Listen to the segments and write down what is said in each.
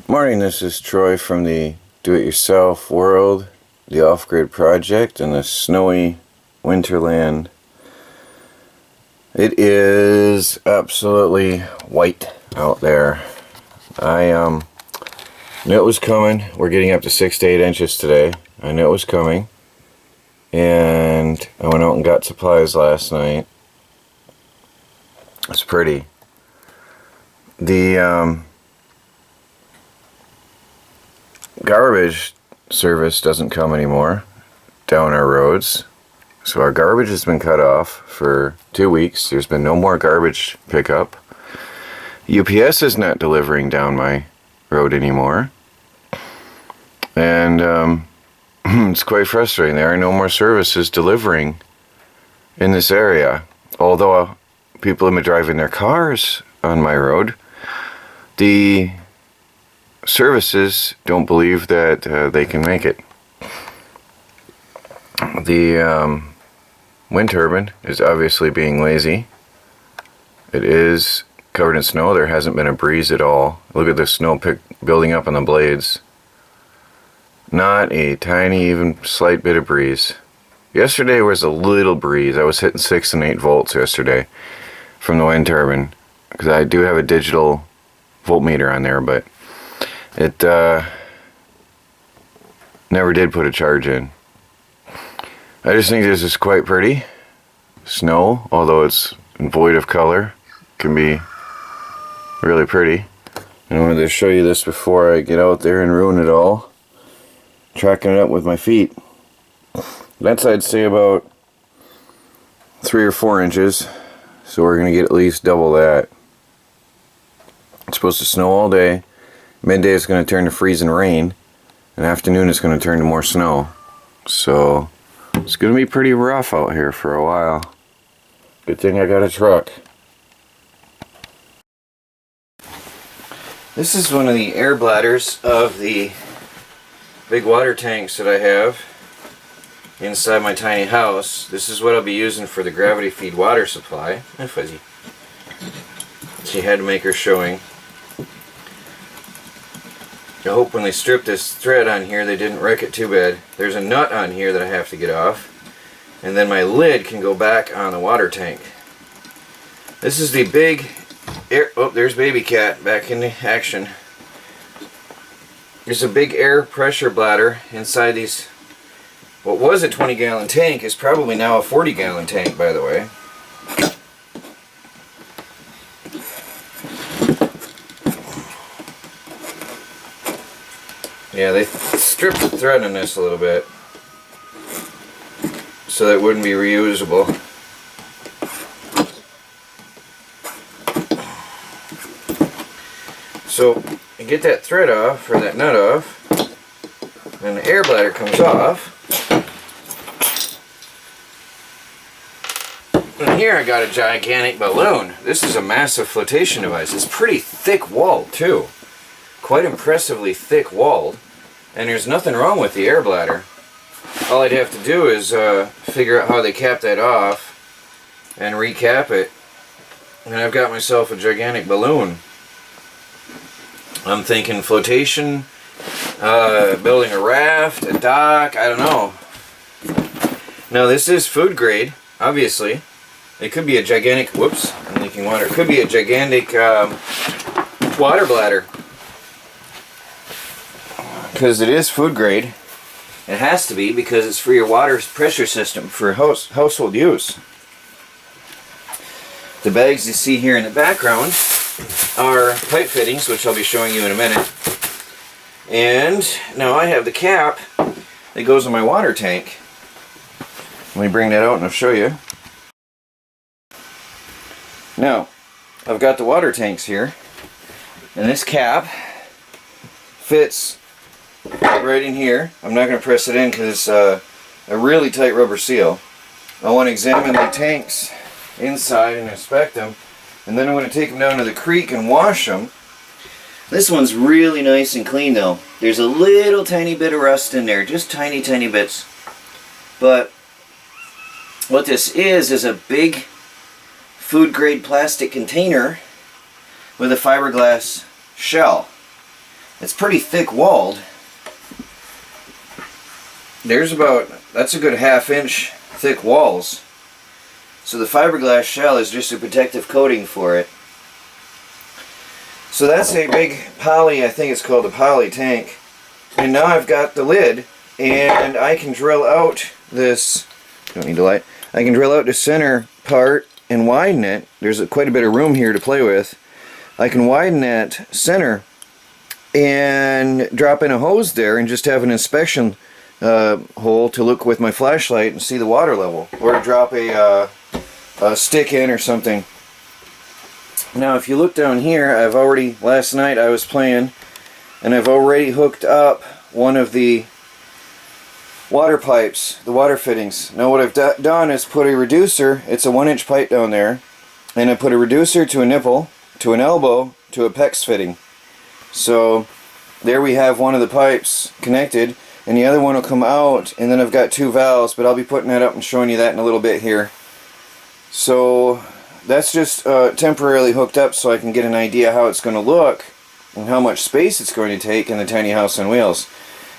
Morning, this is Troy from the Do-It-Yourself World, the Off-Grid Project in the snowy winterland. It is absolutely white out there. I knew it was coming. We're getting up to 6 to 8 inches today. I knew it was coming. And I went out and got supplies last night. It's pretty. The garbage service doesn't come anymore down our roads, so our garbage has been cut off for 2 weeks. There's been no more garbage pickup. UPS is not delivering down my road anymore, and it's quite frustrating. There are no more services delivering in this area, although people have been driving their cars on my road. The services don't believe that they can make it. The wind turbine is obviously being lazy. It is covered in snow. There hasn't been a breeze at all. Look at the snow building up on the blades. Not a tiny, even slight bit of breeze. Yesterday was a little breeze. I was hitting 6 and 8 volts yesterday from the wind turbine, because I do have a digital voltmeter on there, but it never did put a charge in. I just think this is quite pretty. Snow, although it's void of color, can be really pretty. And I wanted to show you this before I get out there and ruin it all. Tracking it up with my feet. That's, I'd say, about 3 or 4 inches. So we're going to get at least double that. It's supposed to snow all day. Midday it's going to turn to freezing rain, and afternoon it's going to turn to more snow. So it's going to be pretty rough out here for a while. Good thing I got a truck. This is one of the air bladders of the big water tanks that I have inside my tiny house. This is what I'll be using for the gravity feed water supply. Hi, Fuzzy. She had to make her showing. I hope when they strip this thread on here they didn't wreck it too bad. There's a nut on here that I have to get off, and then my lid can go back on the water tank. This is the big air... Oh, there's baby cat back in action. There's a big air pressure bladder inside these. What was a 20-gallon tank is probably now a 40-gallon tank, by the way. Yeah, they stripped the thread on this a little bit so that it wouldn't be reusable. So you get that thread off, or that nut off, and the air bladder comes off. And here I got a gigantic balloon. This is a massive flotation device. It's pretty thick walled too. Quite impressively thick walled. And there's nothing wrong with the air bladder. All I'd have to do is figure out how they cap that off and recap it, and I've got myself a gigantic balloon. I'm thinking flotation, building a raft, a dock, I don't know. Now this is food grade, obviously. It could be a gigantic, whoops, I'm leaking water. It could be a gigantic water bladder, because it is food grade. It has to be, because it's for your water pressure system for household use. The bags you see here in the background are pipe fittings, which I'll be showing you in a minute. And now I have the cap that goes in my water tank. Let me bring that out and I'll show you. Now, I've got the water tanks here, and this cap fits right in here. I'm not going to press it in because it's a really tight rubber seal. I want to examine the tanks inside and inspect them, and then I'm going to take them down to the creek and wash them. This one's really nice and clean though. There's a little tiny bit of rust in there, just tiny bits. But what this is a big food grade plastic container with a fiberglass shell. It's pretty thick walled. That's a good 1/2 inch thick walls. So the fiberglass shell is just a protective coating for it. So that's a big poly, I think it's called a poly tank. And now I've got the lid, and I can drill out this, don't need the light, I can drill out the center part and widen it. There's quite a bit of room here to play with. I can widen that center and drop in a hose there and just have an inspection hole to look with my flashlight and see the water level, or to drop a stick in or something. Now if you look down here, last night I was playing and I've already hooked up one of the water pipes, the water fittings. Now what I've done is put a reducer, it's a 1-inch pipe down there, and I put a reducer to a nipple, to an elbow, to a PEX fitting. So there we have one of the pipes connected, and the other one will come out, and then I've got 2 valves, but I'll be putting that up and showing you that in a little bit here. So that's just temporarily hooked up so I can get an idea how it's going to look and how much space it's going to take in the tiny house on wheels.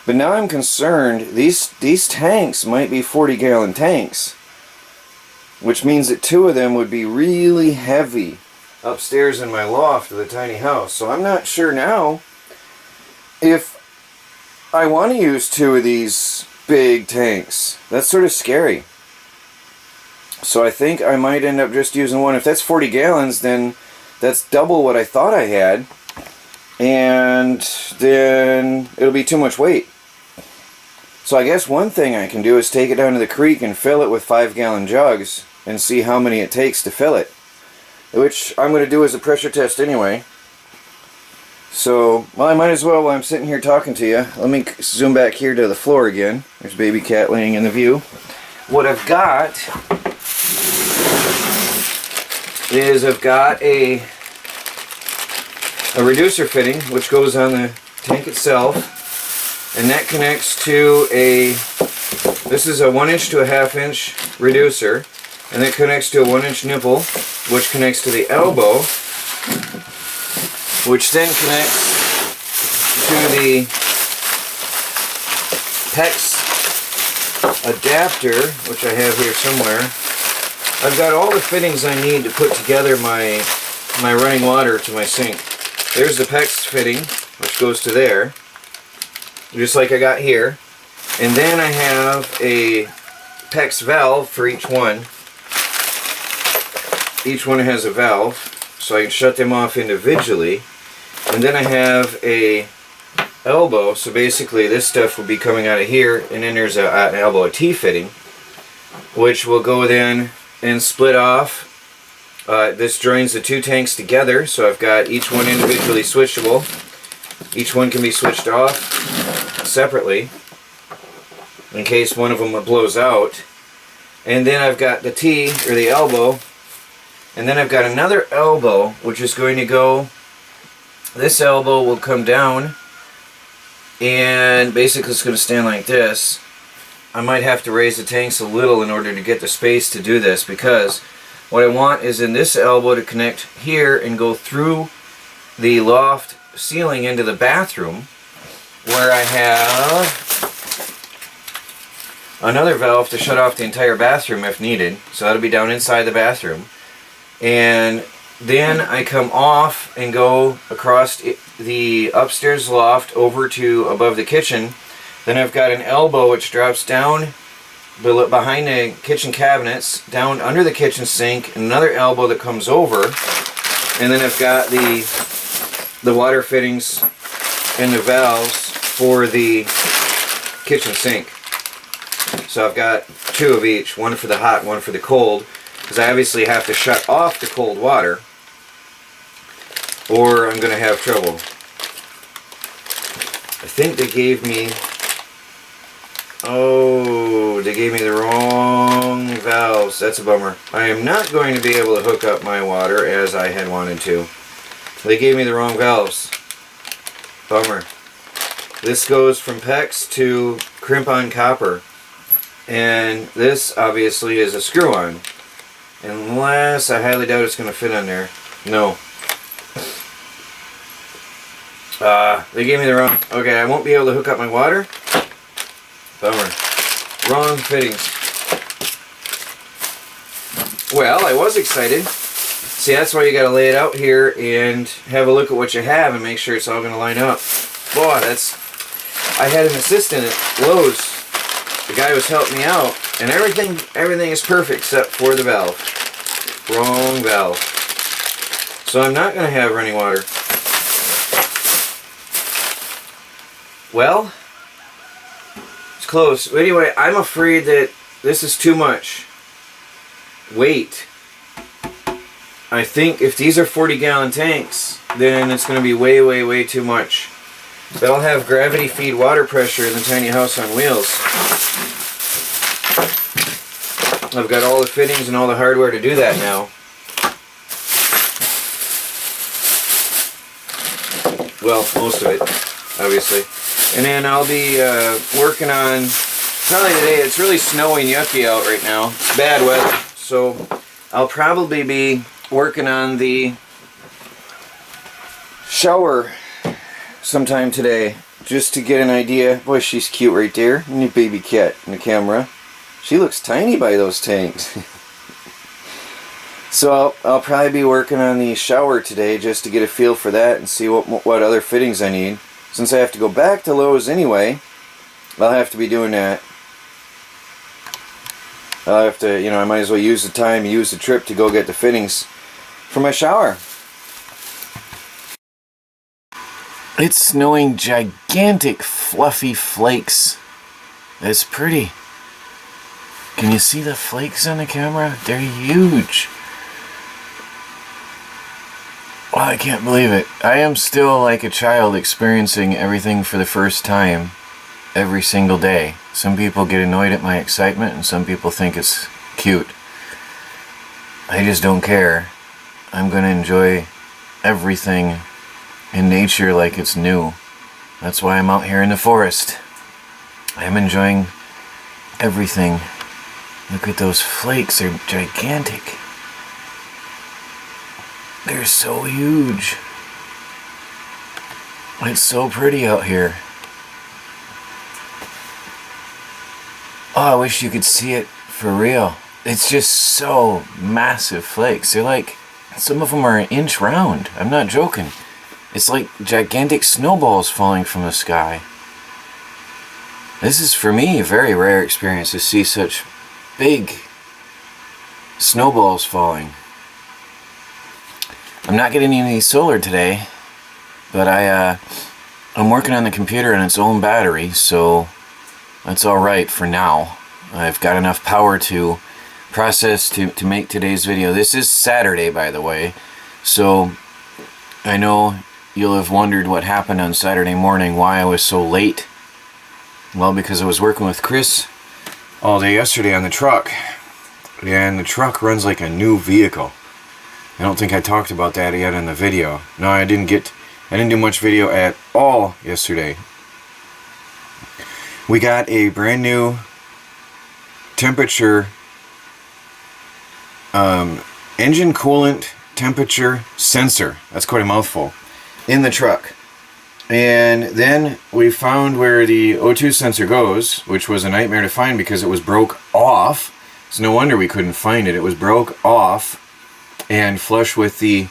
But now I'm concerned, these tanks might be 40-gallon tanks, which means that 2 of them would be really heavy upstairs in my loft of the tiny house. So I'm not sure now if I want to use 2 of these big tanks. That's sort of scary. So I think I might end up just using one. If that's 40 gallons, then that's double what I thought I had, and then it'll be too much weight. So I guess one thing I can do is take it down to the creek and fill it with 5-gallon jugs and see how many it takes to fill it, which I'm going to do as a pressure test anyway. So, well, I might as well, while I'm sitting here talking to you, let me zoom back here to the floor again. There's baby cat laying in the view. What I've got is I've got a reducer fitting which goes on the tank itself, and that connects to this is a 1-inch to a 1/2 inch reducer, and that connects to a 1-inch nipple which connects to the elbow, which then connects to the PEX adapter, which I have here somewhere. I've got all the fittings I need to put together my running water to my sink. There's the PEX fitting, which goes to there, just like I got here. And then I have a PEX valve for each one. Each one has a valve, so I can shut them off individually. And then I have a elbow, so basically this stuff will be coming out of here, and then there's an elbow, a T fitting, which will go then and split off. This joins the 2 tanks together, so I've got each one individually switchable. Each one can be switched off separately in case one of them blows out. And then I've got the T, or the elbow, and then I've got another elbow which is going to go, this elbow will come down, and basically it's going to stand like this. I might have to raise the tanks a little in order to get the space to do this, because what I want is in this elbow to connect here and go through the loft ceiling into the bathroom, where I have another valve to shut off the entire bathroom if needed. So that'll be down inside the bathroom. And then I come off and go across the upstairs loft over to above the kitchen. Then I've got an elbow which drops down behind the kitchen cabinets, down under the kitchen sink, and another elbow that comes over. And then I've got the water fittings and the valves for the kitchen sink. So I've got 2 of each, one for the hot, one for the cold, because I obviously have to shut off the cold water or I'm going to have trouble. I think they gave me, they gave me the wrong valves. That's a bummer. I am not going to be able to hook up my water as I had wanted to. They gave me the wrong valves. Bummer. This goes from PEX to crimp-on copper. And this obviously is a screw-on. Unless I highly doubt it's going to fit on there. No. They gave me the wrong... Okay, I won't be able to hook up my water. Bummer. Wrong fittings. Well, I was excited. See, that's why you gotta lay it out here and have a look at what you have and make sure it's all gonna line up. Boy, that's... I had an assistant at Lowe's. The guy was helping me out, and everything is perfect except for the valve. Wrong valve. So I'm not gonna have running water. Well, it's close. But anyway, I'm afraid that this is too much weight. I think if these are 40-gallon tanks, then it's going to be way, way, way too much. But I'll have gravity feed water pressure in the tiny house on wheels. I've got all the fittings and all the hardware to do that now. Well, most of it, obviously. And then I'll be working on, probably today, it's really snowy and yucky out right now. It's bad weather. So I'll probably be working on the shower sometime today, just to get an idea. Boy, she's cute right there. New baby cat in the camera. She looks tiny by those tanks. So I'll probably be working on the shower today just to get a feel for that and see what other fittings I need. Since I have to go back to Lowe's anyway, I'll have to be doing that. I'll have to, I might as well use the time, use the trip to go get the fittings for my shower. It's snowing gigantic fluffy flakes. It's pretty. Can you see the flakes on the camera? They're huge. Oh, I can't believe it. I am still like a child experiencing everything for the first time every single day. Some people get annoyed at my excitement and some people think it's cute. I just don't care. I'm going to enjoy everything in nature like it's new. That's why I'm out here in the forest. I'm enjoying everything. Look at those flakes. They're gigantic. They're so huge. It's so pretty out here. Oh, I wish you could see it for real. It's just so massive flakes. They're like, some of them are an inch round. I'm not joking. It's like gigantic snowballs falling from the sky. This is, for me, a very rare experience to see such big snowballs falling. I'm not getting any solar today, but I'm working on the computer on its own battery, so that's alright for now. I've got enough power to process to make today's video. This is Saturday, by the way, so I know you'll have wondered what happened on Saturday morning, why I was so late. Well, because I was working with Chris all day yesterday on the truck, and the truck runs like a new vehicle. I don't think I talked about that yet in the video. No, I didn't do much video at all yesterday. We got a brand new temperature, engine coolant temperature sensor. That's quite a mouthful. In the truck. And then we found where the O2 sensor goes, which was a nightmare to find because it was broke off. It's no wonder we couldn't find it. It was broke off and flush with the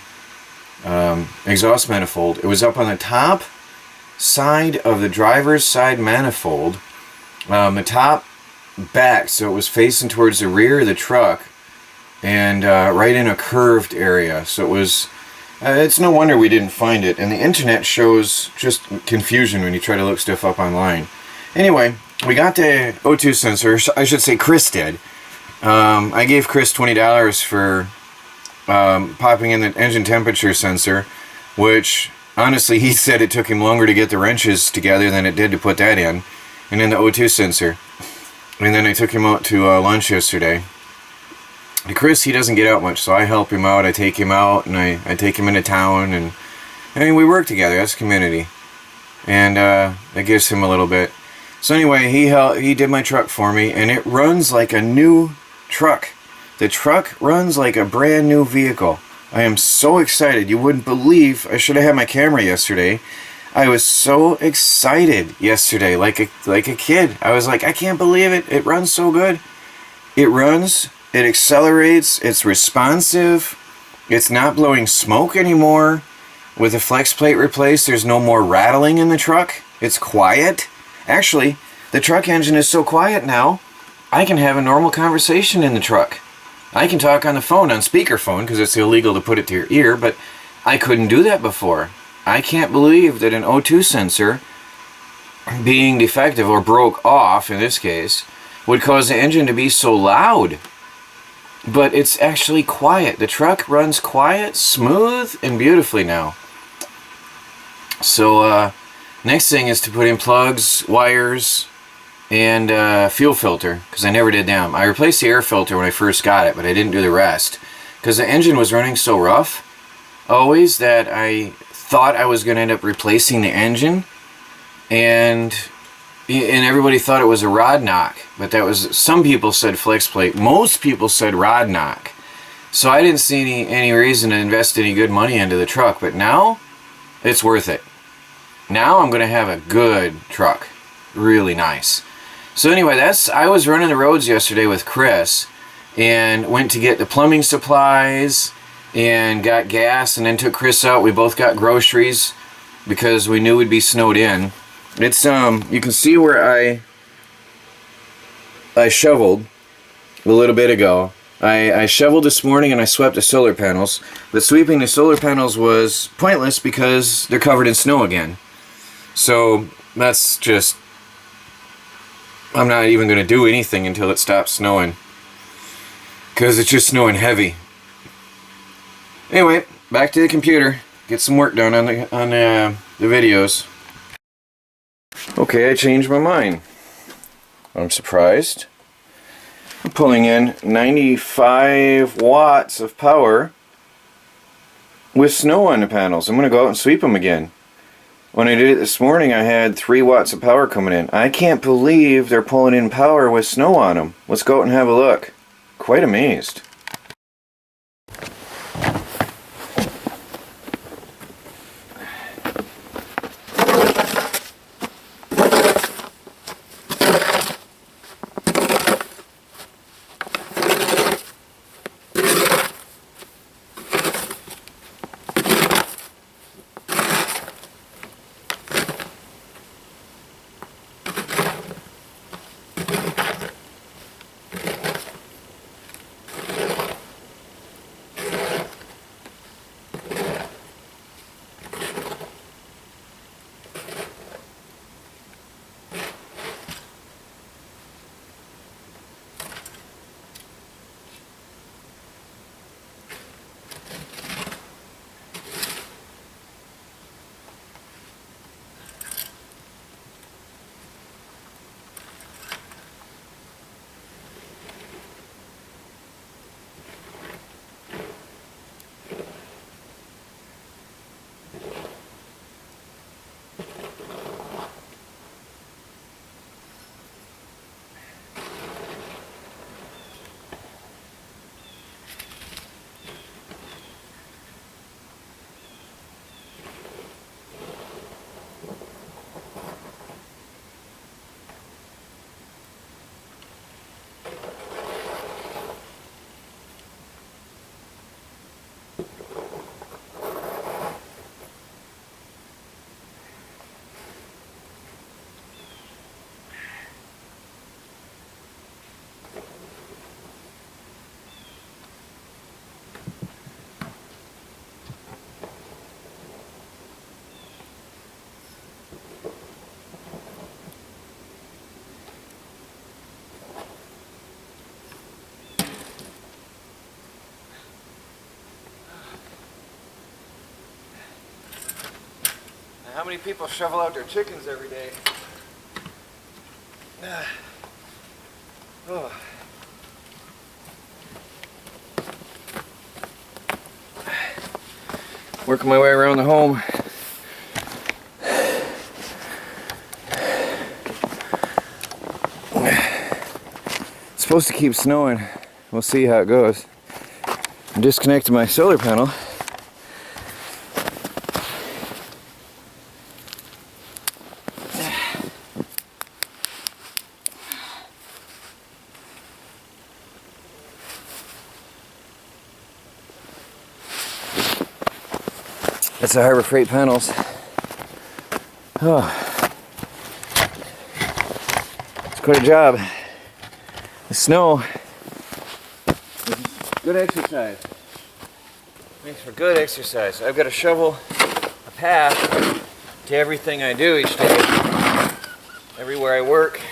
exhaust manifold. It was up on the top side of the driver's side manifold, the top back, so it was facing towards the rear of the truck, and right in a curved area. So it was, it's no wonder we didn't find it. And the internet shows just confusion when you try to look stuff up online. Anyway, we got the O2 sensor. I should say Chris did. I gave Chris $20 for popping in the engine temperature sensor, which honestly he said it took him longer to get the wrenches together than it did to put that in, and then the O2 sensor. And then I took him out to lunch yesterday. And Chris, he doesn't get out much, so I help him out. I take him out and I take him into town, and I mean, we work together. That's community, and that gives him a little bit. So anyway, he did my truck for me, and it runs like a new truck. The truck runs like a brand new vehicle. I am so excited. You wouldn't believe, I should have had my camera yesterday. I was so excited yesterday, like a kid. I was like, I can't believe it. It runs so good. It runs, it accelerates, it's responsive, it's not blowing smoke anymore. With the flex plate replaced, there's no more rattling in the truck. It's quiet. Actually, the truck engine is so quiet now, I can have a normal conversation in the truck. I can talk on the phone, on speakerphone, because it's illegal to put it to your ear, but I couldn't do that before. I can't believe that an O2 sensor being defective or broke off in this case would cause the engine to be so loud. But it's actually quiet. The truck runs quiet, smooth, and beautifully now. So next thing is to put in plugs, wires, and fuel filter, because I never did them. I replaced the air filter when I first got it, but I didn't do the rest because the engine was running so rough always that I thought I was going to end up replacing the engine, and everybody thought it was a rod knock, but that was, some people said flex plate, most people said rod knock. So I didn't see any reason to invest any good money into the truck, but now it's worth it. Now I'm going to have a good truck, really nice. So anyway, I was running the roads yesterday with Chris and went to get the plumbing supplies and got gas, and then took Chris out. We both got groceries because we knew we'd be snowed in. It's you can see where I shoveled a little bit ago. I shoveled this morning and I swept the solar panels, but sweeping the solar panels was pointless because they're covered in snow again. So that's just, I'm not even going to do anything until it stops snowing, because it's just snowing heavy. Anyway, back to the computer. Get some work done on the videos. Okay, I changed my mind. I'm surprised. I'm pulling in 95 watts of power with snow on the panels. I'm going to go out and sweep them again. When I did it this morning, I had 3 watts of power coming in. I can't believe they're pulling in power with snow on them. Let's go out and have a look. Quite amazed. How many people shovel out their chickens every day? Oh. Working my way around the home. It's supposed to keep snowing. We'll see how it goes. I'm disconnecting my solar panel. That's the Harbor Freight panels. Oh, it's quite a job. The snow is good exercise. Makes for good exercise. I've got to shovel a path to everything I do each day, everywhere I work.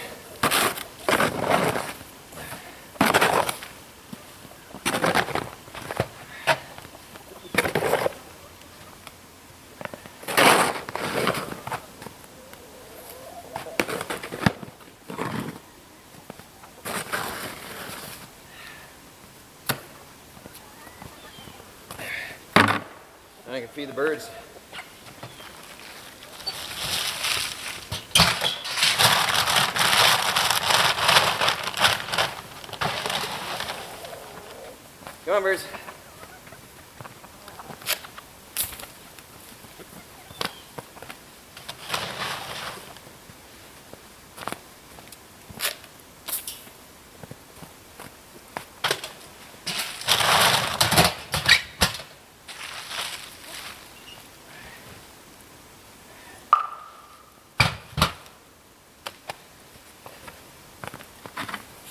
I can feed the birds. Come on, birds.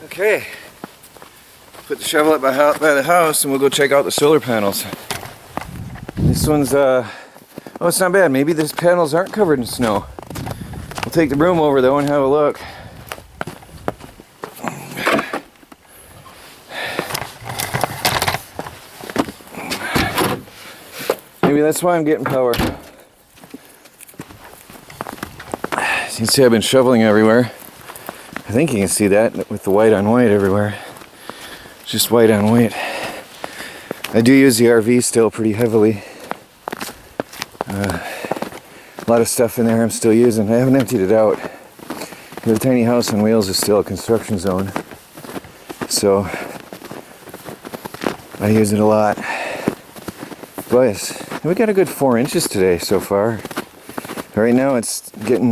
Okay, put the shovel up by the house and we'll go check out the solar panels. This one's, oh, it's not bad. Maybe these panels aren't covered in snow. We'll take the broom over though and have a look. Maybe that's why I'm getting power. As you can see, I've been shoveling everywhere. I think you can see that with the white on white everywhere. Just white on white. I do use the RV still pretty heavily. A lot of stuff in there I'm still using. I haven't emptied it out. The tiny house on wheels is still a construction zone. So I use it a lot. But we got a good 4 inches today so far. Right now it's getting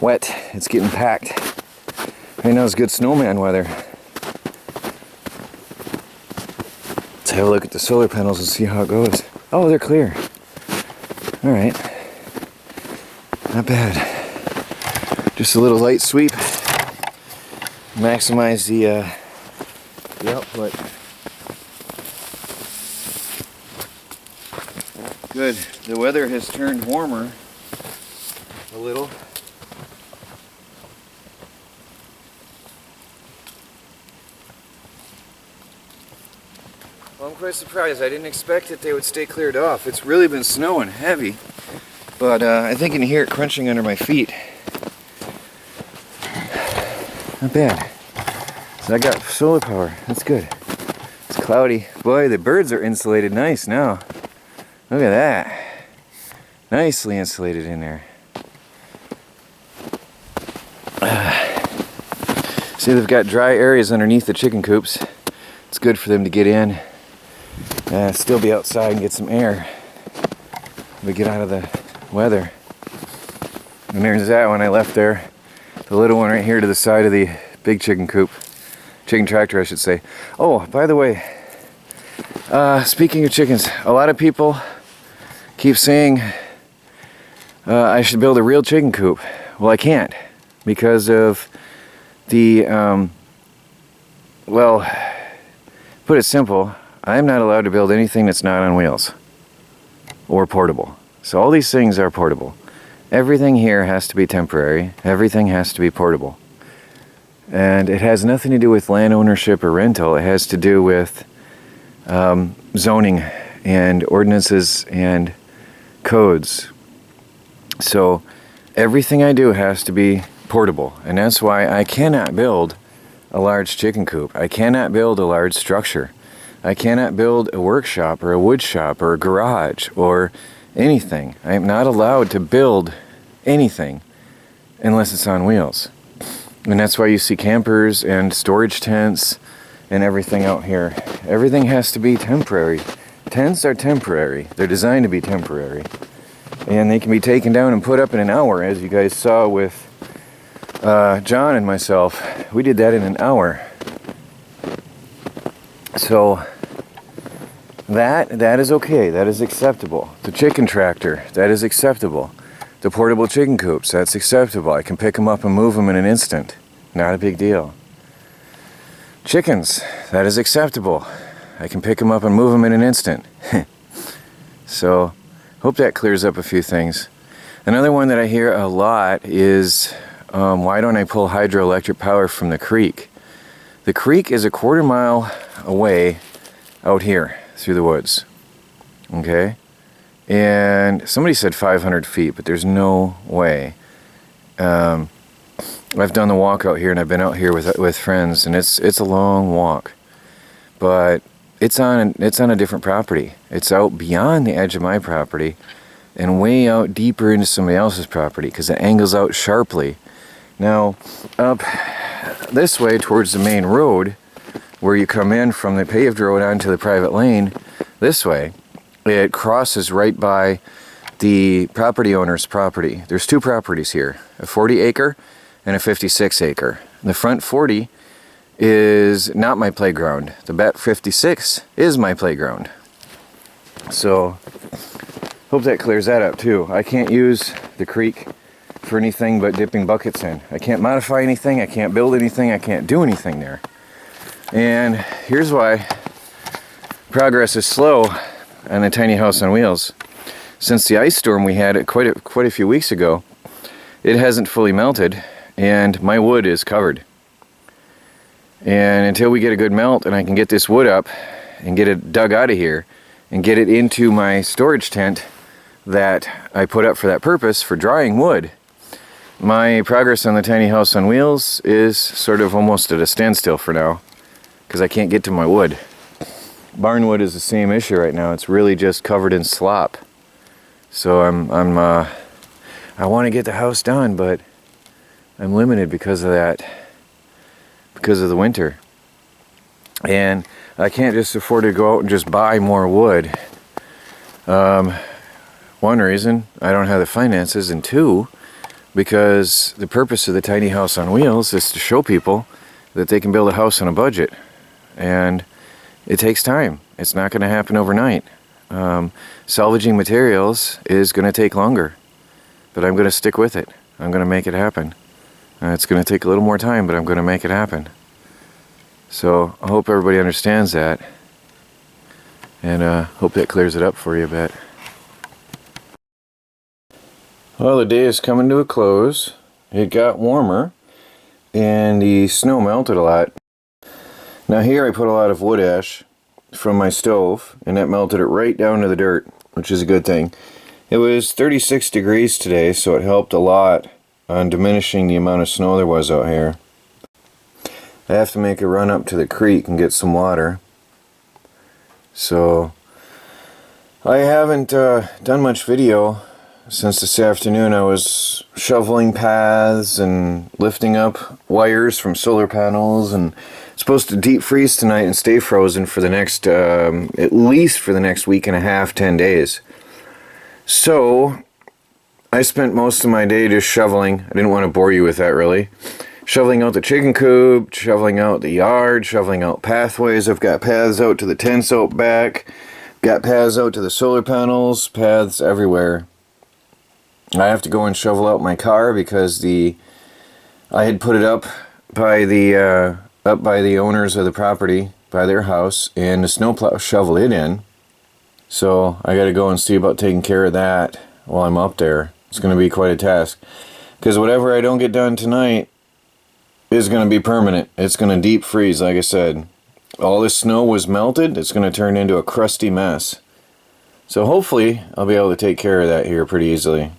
wet. It's getting packed. Right now it's good snowman weather. Let's have a look at the solar panels and see how it goes. Oh, they're clear. Alright. Not bad. Just a little light sweep. Maximize the output. Good. The weather has turned warmer a little. Well, I'm quite surprised. I didn't expect that they would stay cleared off. It's really been snowing heavy, but I think you can hear it crunching under my feet. Not bad. So I got solar power. That's good. It's cloudy. Boy, the birds are insulated nice now. Look at that. Nicely insulated in there. See, they've got dry areas underneath the chicken coops. It's good for them to get in. Still be outside and get some air. But get out of the weather. And there's that one I left there. The little one right here to the side of the big chicken coop. Chicken tractor, I should say. Oh, by the way, speaking of chickens, a lot of people keep saying I should build a real chicken coop. Well, I can't because of the, well, put it simple, I'm not allowed to build anything that's not on wheels or portable. So all these things are portable. Everything here has to be temporary. Everything has to be portable. And it has nothing to do with land ownership or rental. It has to do with zoning and ordinances and codes. So everything I do has to be portable. And that's why I cannot build a large chicken coop. I cannot build a large structure. I cannot build a workshop or a wood shop or a garage or anything. I am not allowed to build anything unless it's on wheels. And that's why you see campers and storage tents and everything out here. Everything has to be temporary. Tents are temporary. They're designed to be temporary. And they can be taken down and put up in an hour, as you guys saw with John and myself. We did that in an hour. So that is okay. That is acceptable. The chicken tractor, that is acceptable. The portable chicken coops, that's acceptable. I can pick them up and move them in an instant. Not a big deal. Chickens, that is acceptable. I can pick them up and move them in an instant. So, hope that clears up a few things. Another one that I hear a lot is, why don't I pull hydroelectric power from the creek? The creek is a 1/4 mile away out here through the woods. Okay? And somebody said 500 feet, but there's no way. I've done the walk out here, and I've been out here with friends, and it's a long walk. But it's on a different property. It's out beyond the edge of my property and way out deeper into somebody else's property because it angles out sharply. Now, up this way towards the main road, where you come in from the paved road onto the private lane, this way, it crosses right by the property owner's property. There's 2 properties here, a 40 acre and a 56 acre. The front 40 is not my playground. The back 56 is my playground. So, hope that clears that up too. I can't use the creek for anything but dipping buckets in. I can't modify anything, I can't build anything, I can't do anything there. And here's why progress is slow on a tiny house on wheels. Since the ice storm we had quite a few weeks ago, it hasn't fully melted and my wood is covered. And until we get a good melt and I can get this wood up and get it dug out of here and get it into my storage tent that I put up for that purpose for drying wood, my progress on the tiny house on wheels is sort of almost at a standstill for now because I can't get to my wood. Barnwood is the same issue right now. It's really just covered in slop. So I want to get the house done, but I'm limited because of that, because of the winter. And I can't just afford to go out and just buy more wood. One reason, I don't have the finances, and 2, because the purpose of the tiny house on wheels is to show people that they can build a house on a budget. And it takes time. It's not going to happen overnight. Salvaging materials is going to take longer, but I'm going to stick with it. I'm going to make it happen. It's going to take a little more time, but I'm going to make it happen. So I hope everybody understands that, and hope that clears it up for you a bit. Well, the day is coming to a close. It got warmer, and the snow melted a lot. Now here I put a lot of wood ash from my stove, and that melted it right down to the dirt, which is a good thing. It was 36 degrees today, so it helped a lot on diminishing the amount of snow there was out here. I have to make a run up to the creek and get some water. So I haven't done much video since this afternoon. I was shoveling paths and lifting up wires from solar panels, and it's supposed to deep freeze tonight and stay frozen for the next, at least for the next week and a half, 10 days. So I spent most of my day just shoveling. I didn't want to bore you with that really. Shoveling out the chicken coop, shoveling out the yard, shoveling out pathways. I've got paths out to the tents out back, got paths out to the solar panels, paths everywhere. I have to go and shovel out my car because I had put it up by the owners of the property, by their house, and the snowplow shoveled it in. So I got to go and see about taking care of that while I'm up there. It's going to be quite a task, because whatever I don't get done tonight is going to be permanent. It's going to deep freeze, like I said. All this snow was melted. It's going to turn into a crusty mess. So hopefully I'll be able to take care of that here pretty easily.